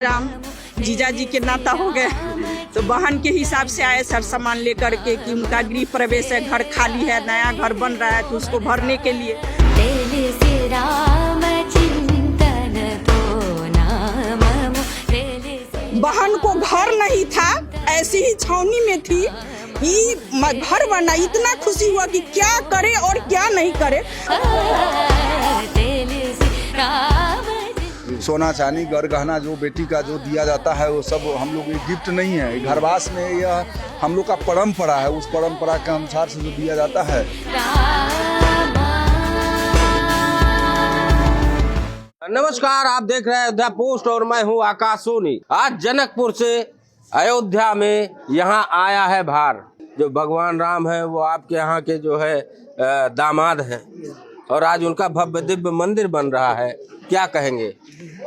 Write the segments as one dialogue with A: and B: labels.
A: राम जीजा जी के नाता हो गए तो बहन के हिसाब से आए सर सामान लेकर के कि उनका गृह प्रवेश है, घर खाली है, नया घर बन रहा है तो उसको भरने के लिए। बहन को घर नहीं था, ऐसी ही छावनी में थी, ये घर बना, इतना खुशी हुआ कि क्या करे और क्या नहीं करे।
B: सोना चांदी घर गहना जो बेटी का जो दिया जाता है वो सब हम लोग गिफ्ट नहीं है, घरवास में यह हम लोग का परंपरा है, उस परंपरा के अनुसार से जो दिया जाता है।
C: नमस्कार, आप देख रहे हैं अयोध्या पोस्ट और मैं हूं आकाश सोनी। आज जनकपुर से अयोध्या में यहाँ आया है भार। जो भगवान राम है वो आपके यहाँ के जो है दामाद हैं और आज उनका भव्य दिव्य मंदिर बन रहा है। क्या कहेंगे?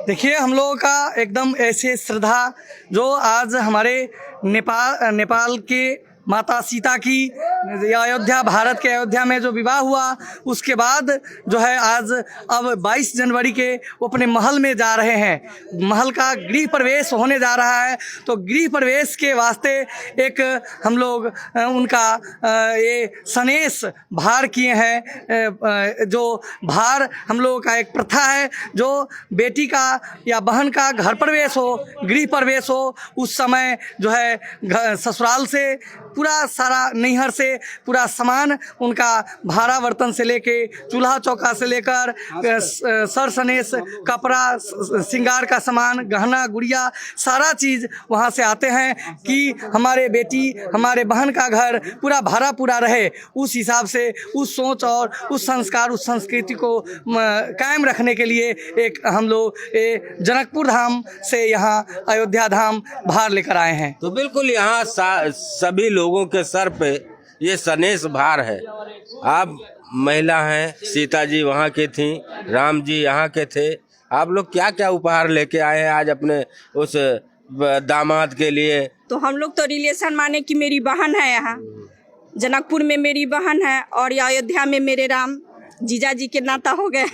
D: देखिए, हम लोगों का एकदम ऐसे श्रद्धा जो आज हमारे नेपाल के माता सीता की अयोध्या, भारत के अयोध्या में जो विवाह हुआ, उसके बाद जो है आज अब 22 जनवरी के वो अपने महल में जा रहे हैं। महल का गृह प्रवेश होने जा रहा है, तो गृह प्रवेश के वास्ते एक हम लोग उनका ये सनेश भार किए हैं। जो भार हम लोगों का एक प्रथा है, जो बेटी का या बहन का घर प्रवेश हो, गृह प्रवेश हो, उस समय जो है ससुराल से पूरा सारा नैहर से पूरा सामान उनका भाड़ा बर्तन से लेके चूल्हा चौका से लेकर सर सनेश कपड़ा श्रृंगार का सामान गहना गुड़िया सारा चीज़ वहाँ से आते हैं कि हमारे बेटी हमारे बहन का घर पूरा भरा पूरा रहे। उस हिसाब से उस सोच और उस संस्कार उस संस्कृति को कायम रखने के लिए एक हम लोग जनकपुर धाम से यहाँ अयोध्या धाम भार लेकर आए हैं।
C: तो बिल्कुल यहाँ सभी लोगों के सर पे ये सनेश भार है। आप महिला हैं, सीता जी वहाँ की थी, राम जी यहाँ के थे। आप लोग क्या क्या उपहार लेके आए हैं आज अपने उस दामाद के लिए? तो
A: हम लोग तो रिलेशन माने कि मेरी बहन है, यहाँ जनकपुर में मेरी बहन है और अयोध्या में मेरे राम जीजा जी के नाता हो गए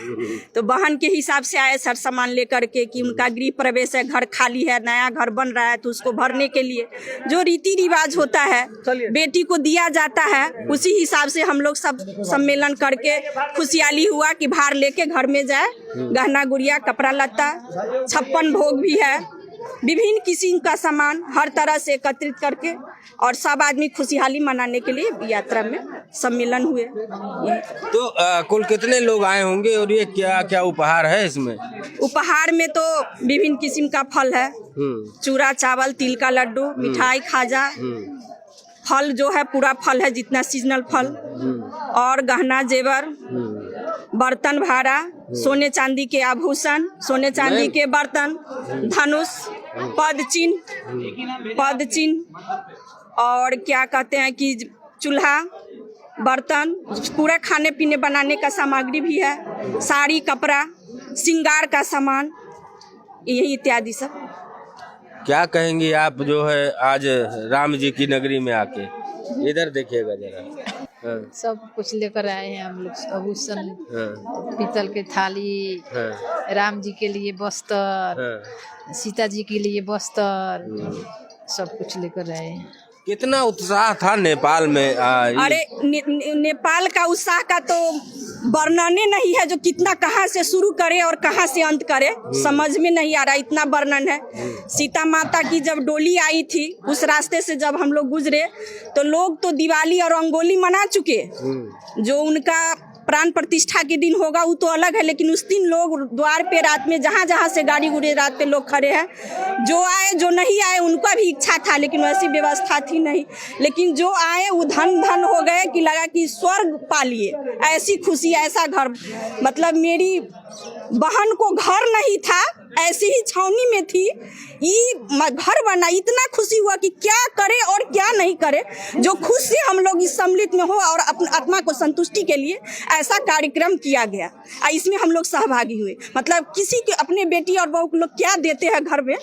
A: तो बहन के हिसाब से आए सर सामान लेकर के कि उनका गृह प्रवेश है, घर खाली है, नया घर बन रहा है तो उसको भरने के लिए जो रीति रिवाज होता है बेटी को दिया जाता है, उसी हिसाब से हम लोग सब सम्मेलन करके खुशहाली हुआ कि भार लेके घर में जाए। गहना गुड़िया कपड़ा लत्ता 56 भोग भी है, विभिन्न किस्म का सामान हर तरह से एकत्रित करके और सब आदमी खुशहाली मनाने के लिए यात्रा में सम्मेलन हुए।
C: तो कुल कितने लोग आए होंगे और ये क्या क्या उपहार है इसमें? उपहार में तो
A: विभिन्न किस्म का फल है, चूड़ा चावल तिल का लड्डू मिठाई खाजा, फल जो है पूरा फल है जितना सीजनल फल, और गहना जेवर, बर्तन भाड़ा, सोने चांदी के आभूषण, सोने चांदी के बर्तन, धनुष, पद चिन्ह और क्या कहते हैं कि चूल्हा बर्तन, पूरा खाने पीने बनाने का सामग्री भी है, साड़ी कपड़ा श्रृंगार का सामान, यही इत्यादि सब।
C: क्या कहेंगी आप जो है आज राम जी की नगरी में आके? इधर देखिएगा जरा।
E: सब कुछ लेकर आए हैं हम लोग, आभूषण, पीतल के थाली, राम जी के लिए वस्त्र, सीता जी के लिए वस्त्र, सब कुछ लेकर आए हैं।
C: कितना उत्साह था नेपाल में?
A: अरे नेपाल का उत्साह का तो वर्णन नहीं है, जो कितना कहाँ से शुरू करे और कहाँ से अंत करे समझ में नहीं आ रहा, इतना वर्णन है। सीता माता की जब डोली आई थी उस रास्ते से जब हम लोग गुजरे तो लोग तो दिवाली और रंगोली मना चुके, जो उनका प्राण प्रतिष्ठा के दिन होगा वो तो अलग है, लेकिन उस दिन लोग द्वार पे रात में जहाँ से गाड़ी गुड़े रात पे लोग खड़े हैं, जो आए जो नहीं आए उनका भी इच्छा था लेकिन वैसी व्यवस्था थी नहीं, लेकिन जो आए वो धन हो गए कि लगा कि स्वर्ग पा लिए, ऐसी खुशी ऐसा घर। मतलब मेरी बहन को घर नहीं था, ऐसी ही छावनी में थी, ये घर बना, इतना खुशी हुआ कि क्या करे और क्या नहीं करे। जो खुश से हम लोग इस सम्मिलित में हो और अपनी आत्मा को संतुष्टि के लिए ऐसा कार्यक्रम किया गया, इसमें हम लोग सहभागी हुए। मतलब किसी के अपने बेटी और बहू को लोग क्या देते हैं घर में,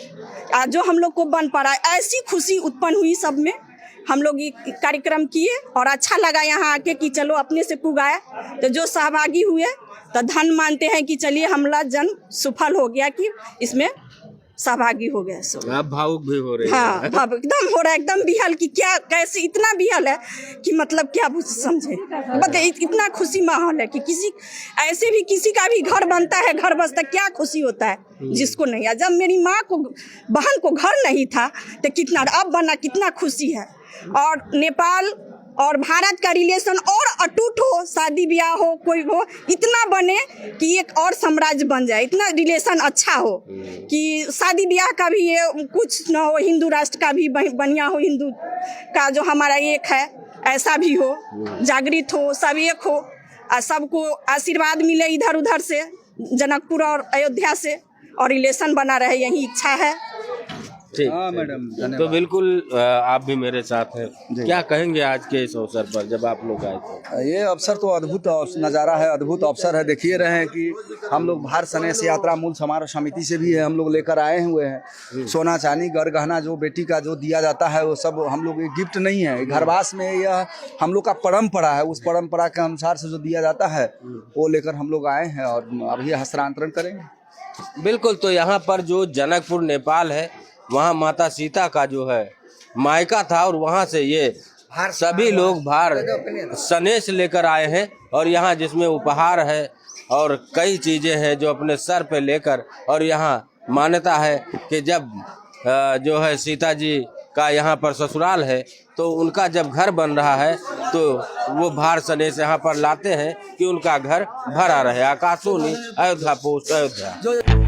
A: जो हम लोग को बन पड़ा, ऐसी खुशी उत्पन्न हुई सब में। हम लोग ये कार्यक्रम किए और अच्छा लगा यहाँ आके कि चलो अपने से पुगाया, तो जो सहभागी हुए तो धन मानते हैं कि चलिए हमारा जन्म सफल हो गया कि इसमें सहभागी हो गए सब।
C: आप भावुक भी हो रहे हैं।
A: हाँ भाव एकदम हो रहा है, एकदम बिहल की क्या कैसे इतना बिहल है कि मतलब क्या समझे, बताइए इतना खुशी माहौल है कि किसी ऐसे भी किसी का भी घर बनता है, घर बसता, क्या खुशी होता है जिसको नहीं है। जब मेरी माँ को बहन को घर नहीं था तो कितना, अब बना, कितना खुशी है। और नेपाल और भारत का रिलेशन और अटूट हो, शादी ब्याह हो, कोई हो, इतना बने कि एक और साम्राज्य बन जाए, इतना रिलेशन अच्छा हो कि शादी ब्याह का भी ये कुछ न हो, हिंदू राष्ट्र का भी बढ़िया हो, हिंदू का जो हमारा एक है ऐसा भी हो, जागृत हो, सब एक हो, और सबको आशीर्वाद मिले इधर उधर से, जनकपुर और अयोध्या से, और रिलेशन बना रहे, यही इच्छा है।
C: ठीक।
B: हाँ मैडम,
C: तो बिल्कुल आप भी मेरे साथ हैं। क्या कहेंगे आज के इस अवसर पर जब आप लोग आए थे?
B: ये अवसर तो अद्भुत नज़ारा है, अद्भुत अवसर है। देखिए रहे हैं कि हम लोग भारत सनेश यात्रा मूल समारोह समिति से भी है, हम लोग लेकर आए हुए हैं। सोना चांदी गर गहना जो बेटी का जो दिया जाता है वो सब हम लोग, ये गिफ्ट नहीं है, घरवास में यह हम लोग का परंपरा है। उस परंपरा के अनुसार से जो दिया जाता है वो लेकर हम लोग आए हैं और अभी हस्तांतरण करेंगे।
C: बिल्कुल। तो यहाँ पर जो जनकपुर नेपाल है, वहाँ माता सीता का जो है मायका था, और वहाँ से ये सभी लोग भार सनेश लेकर आए हैं। और यहाँ जिसमें उपहार है और कई चीज़ें हैं जो अपने सर पे लेकर, और यहाँ मान्यता है कि जब जो है सीता जी का यहाँ पर ससुराल है तो उनका जब घर बन रहा है तो वो भार सनेश यहाँ पर लाते हैं कि उनका घर भरा रहे। आकाशवाणी अयोध्या पोस्ट, अयोध्या।